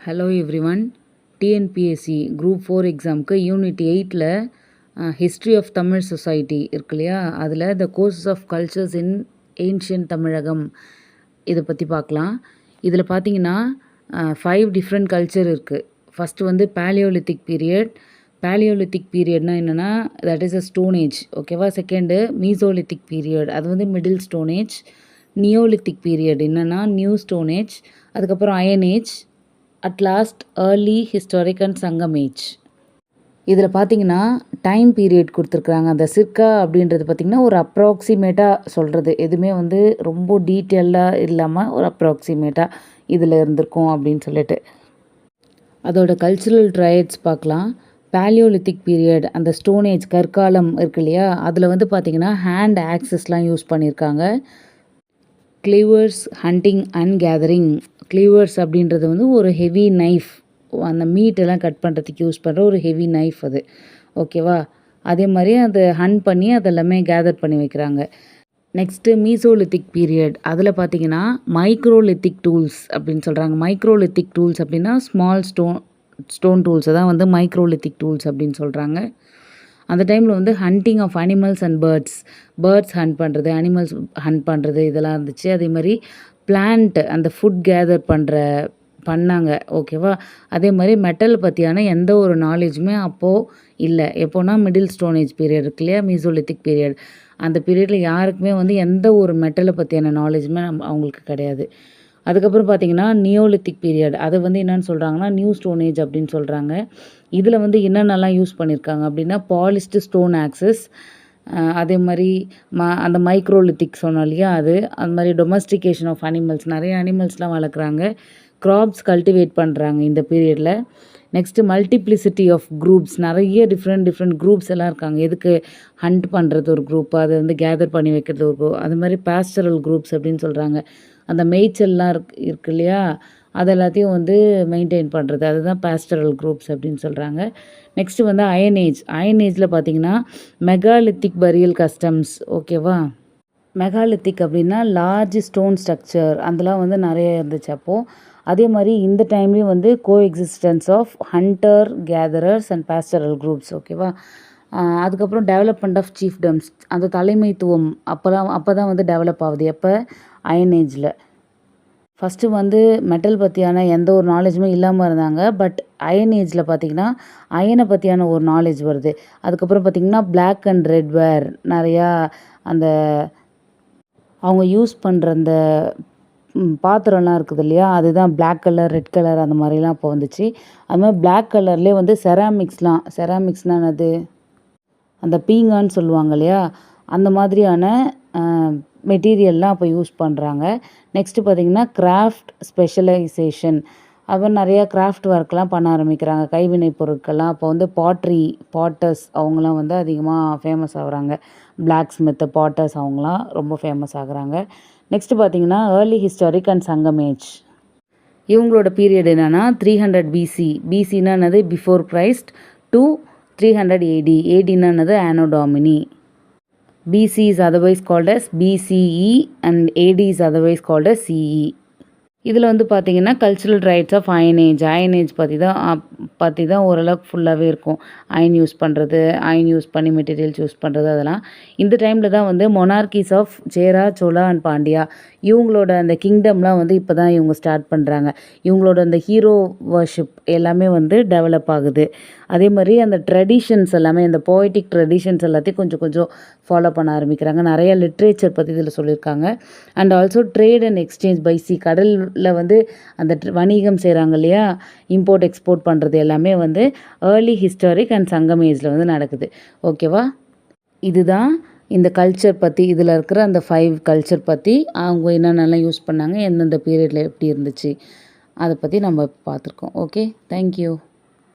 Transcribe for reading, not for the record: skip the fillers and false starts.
Hello everyone. TNPSC group 4 எக்ஸாமுக்கு unit 8ல் history of Tamil society இருக்கு இல்லையா, அதில் the courses of cultures in ancient Tamilakam இதை பற்றி பார்க்கலாம். இதில் பார்த்தீங்கன்னா 5 டிஃப்ரெண்ட் கல்ச்சர் இருக்குது. ஃபஸ்ட்டு வந்து பேலியோலித்திக் பீரியட். பேலியோலித்திக் பீரியட்னா என்னென்னா that is a stone age, ஓகேவா. செகண்டு மீசோலித்திக் பீரியட், அது வந்து middle stone age. Neolithic period என்னென்னா நியூ ஸ்டோன் ஏஜ். அதுக்கப்புறம் iron age. At last early historic and Sangam age. இதில் பார்த்தீங்கன்னா டைம் பீரியட் கொடுத்துருக்குறாங்க. அந்த சிர்கா அப்படின்றது பார்த்திங்கன்னா ஒரு அப்ராக்சிமேட்டாக சொல்கிறது, எதுவுமே வந்து ரொம்ப டீட்டெயிலாக இல்லாமல் ஒரு அப்ராக்சிமேட்டாக இதில் இருந்திருக்கும் அப்படின்னு சொல்லிட்டு. அதோட கல்ச்சுரல் ட்ரையட்ஸ் பார்க்கலாம். பேலியோலித்திக் பீரியட், அந்த ஸ்டோன் ஏஜ் கற்காலம் இருக்கு இல்லையா, அதில் வந்து பார்த்திங்கன்னா ஹேண்ட் ஆக்சஸ்லாம் யூஸ் பண்ணியிருக்காங்க. கிளீவர்ஸ், ஹண்டிங் அண்ட் கேதரிங். கிளீவர்ஸ் அப்படின்றது வந்து ஒரு ஹெவி நைஃப், அந்த மீட்டெல்லாம் கட் பண்ணுறதுக்கு யூஸ் பண்ணுற ஒரு ஹெவி நைஃப் அது, ஓகேவா. அதே மாதிரி அதை ஹண்ட் பண்ணி அதெல்லாமே கேதர் பண்ணி வைக்கிறாங்க. நெக்ஸ்ட்டு மீசோலித்திக் பீரியட், அதில் பார்த்தீங்கன்னா மைக்ரோலித்திக் டூல்ஸ் அப்படின்னு சொல்கிறாங்க. மைக்ரோலித்திக் டூல்ஸ் அப்படின்னா ஸ்மால் ஸ்டோன் டூல்ஸை தான் வந்து மைக்ரோலித்திக் டூல்ஸ் அப்படின்னு சொல்கிறாங்க. அந்த டைமில் வந்து hunting of animals and birds hunt பண்ணுறது, அனிமல்ஸ் ஹண்ட் பண்ணுறது இதெல்லாம் இருந்துச்சு. அதே மாதிரி பிளான்ட், அந்த ஃபுட் கேதர் பண்ணாங்க, ஓகேவா. அதே மாதிரி மெட்டல் பற்றியான எந்த ஒரு நாலேஜுமே அப்போது இல்லை. எப்போனா மிடில் ஸ்டோன் ஏஜ் பீரியட் இருக்கு இல்லையா, மீசோலித்திக் பீரியட், அந்த பீரியடில் யாருக்குமே வந்து எந்த ஒரு மெட்டலை பற்றியான நாலேஜுமே அவங்களுக்கு கிடையாது. அதுக்கப்புறம் பார்த்திங்கன்னா நியோலித்திக் பீரியட், அதை வந்து என்னென்னு சொல்கிறாங்கன்னா நியூ ஸ்டோன் ஏஜ் அப்படின்னு சொல்கிறாங்க. இதில் வந்து என்னென்னலாம் யூஸ் பண்ணியிருக்காங்க அப்படின்னா பாலிஸ்டு ஸ்டோன் ஆக்சஸ், அதே மாதிரி அந்த மைக்ரோலித்திக் சொன்னோம் இல்லையா அது மாதிரி டொமஸ்டிகேஷன் ஆஃப் அனிமல்ஸ், நிறைய அனிமல்ஸ்லாம் வளர்க்குறாங்க. க்ராப்ஸ் கல்டிவேட் பண்ணுறாங்க இந்த பீரியடில். நெக்ஸ்ட்டு மல்டிப்ளிசிட்டி ஆஃப் குரூப்ஸ், நிறைய டிஃப்ரெண்ட் குரூப்ஸ் எல்லாம் இருக்காங்க. எதுக்கு ஹண்ட் பண்ணுறது ஒரு குரூப், அதை வந்து கேதர் பண்ணி வைக்கிறது ஒரு குரூப், அது மாதிரி பேஸ்டரல் குரூப்ஸ் அப்படின்னு சொல்கிறாங்க. அந்த மேய்ச்சல்லாம் இருக்கு இல்லையா, அது எல்லாத்தையும் வந்து மெயின்டைன் பண்ணுறது, அதுதான் பேஸ்டரல் குரூப்ஸ் அப்படின்னு சொல்கிறாங்க. நெக்ஸ்ட்டு வந்து அயன் ஏஜில் பார்த்திங்கன்னா மெகாலித்திக் பரியல் கஸ்டம்ஸ், ஓகேவா. மெகாலித்திக் அப்படின்னா லார்ஜ் ஸ்டோன் ஸ்ட்ரக்சர், அதெல்லாம் வந்து நிறைய இருந்துச்சு அப்போது. அதே மாதிரி இந்த டைம்லேயும் வந்து coexistence of hunter gatherers and pastoral groups, ஓகேவா. அதுக்கப்புறம் டெவலப்மெண்ட் ஆஃப் சீஃப்டம்ஸ், அந்த தலைமைத்துவம் அப்போ தான் வந்து டெவலப் ஆகுது. எப்போ அயன் ஏஜில். ஃபஸ்ட்டு வந்து மெட்டல் பற்றியான எந்த ஒரு நாலேஜுமே இல்லாமல் இருந்தாங்க. பட் அயன் ஏஜில் பார்த்திங்கன்னா அயனை பற்றியான ஒரு நாலேஜ் வருது. அதுக்கப்புறம் பார்த்திங்கன்னா பிளாக் அண்ட் ரெட் வேர், நிறையா அந்த அவங்க யூஸ் பண்ணுற அந்த பாத்திரம்லாம் இருக்குது இல்லையா, அதுதான் பிளாக் கலர், ரெட் கலர் அந்த மாதிரிலாம் இப்போ வந்துச்சு. அது மாதிரி பிளாக் கலர்லேயே வந்து செராமிக்ஸ்னால் என்னது, அந்த பீங்கான்னு சொல்லுவாங்க இல்லையா, அந்த மாதிரியான மெட்டீரியல்லாம் அப்போ யூஸ் பண்ணுறாங்க. நெக்ஸ்ட்டு பார்த்திங்கன்னா கிராஃப்ட் ஸ்பெஷலைசேஷன், அப்புறம் நிறையா கிராஃப்ட் ஒர்க்லாம் பண்ண ஆரம்பிக்கிறாங்க, கைவினை பொருட்கள்லாம். அப்போ வந்து பாட்டர்ஸ் அவங்களாம் வந்து அதிகமாக ஃபேமஸ் ஆகுறாங்க. பிளாக் ஸ்மித்து, பாட்டர்ஸ் அவங்களாம் ரொம்ப ஃபேமஸ் ஆகுறாங்க. நெக்ஸ்ட்டு பார்த்திங்கன்னா early historic and Sangam age. இவங்களோட பீரியட் என்னென்னா 300 பிசி. பிசின்னா என்னது, பிஃபோர் கிரைஸ்ட், டு 300 ஏடி. ஏடின்னா என்னது, ஆனோ டாமினி. BC is otherwise called as BCE and AD is otherwise called as CE. இதில் வந்து பார்த்திங்கன்னா cultural rights of iron age பற்றி தான் ஓரளவுக்கு ஃபுல்லாகவே இருக்கும். அயன் யூஸ் பண்ணுறது, அயன் யூஸ் பண்ணி மெட்டீரியல்ஸ் யூஸ் பண்ணுறது, அதெல்லாம் இந்த டைமில் தான் வந்து மொனார்கிஸ் ஆஃப் சேரா, சோழா அண்ட் பாண்டியா, இவங்களோட அந்த கிங்டம்லாம் வந்து இப்போ தான் இவங்க ஸ்டார்ட் பண்ணுறாங்க. இவங்களோட அந்த ஹீரோ வர்ஷிப் எல்லாமே வந்து டெவலப் ஆகுது. அதே மாதிரி அந்த ட்ரெடிஷன்ஸ் எல்லாமே, அந்த போய்டிக் ட்ரெடிஷன்ஸ் எல்லாத்தையும் கொஞ்சம் ஃபாலோ பண்ண ஆரம்பிக்கிறாங்க. நிறைய லிட்ரேச்சர் பற்றி இதில் சொல்லியிருக்காங்க. And also trade and exchange by sea, கடலில் வந்து அந்த வணிகம் செய்கிறாங்க இல்லையா, இம்போர்ட் எக்ஸ்போர்ட் பண்ணுறது எல்லாமே வந்து ஏர்லி ஹிஸ்டாரிக் அண்ட் சங்கம் ஏஜில் வந்து நடக்குது, ஓகேவா. இதுதான் இந்த கல்ச்சர் பற்றி, இதில் இருக்கிற அந்த 5 கல்ச்சர் பற்றி அவங்க என்னென்னலாம் யூஸ் பண்ணாங்க, எந்தெந்த பீரியடில் எப்படி இருந்துச்சு, அதை பற்றி நம்ம பார்த்துருக்கோம். Okay, thank you.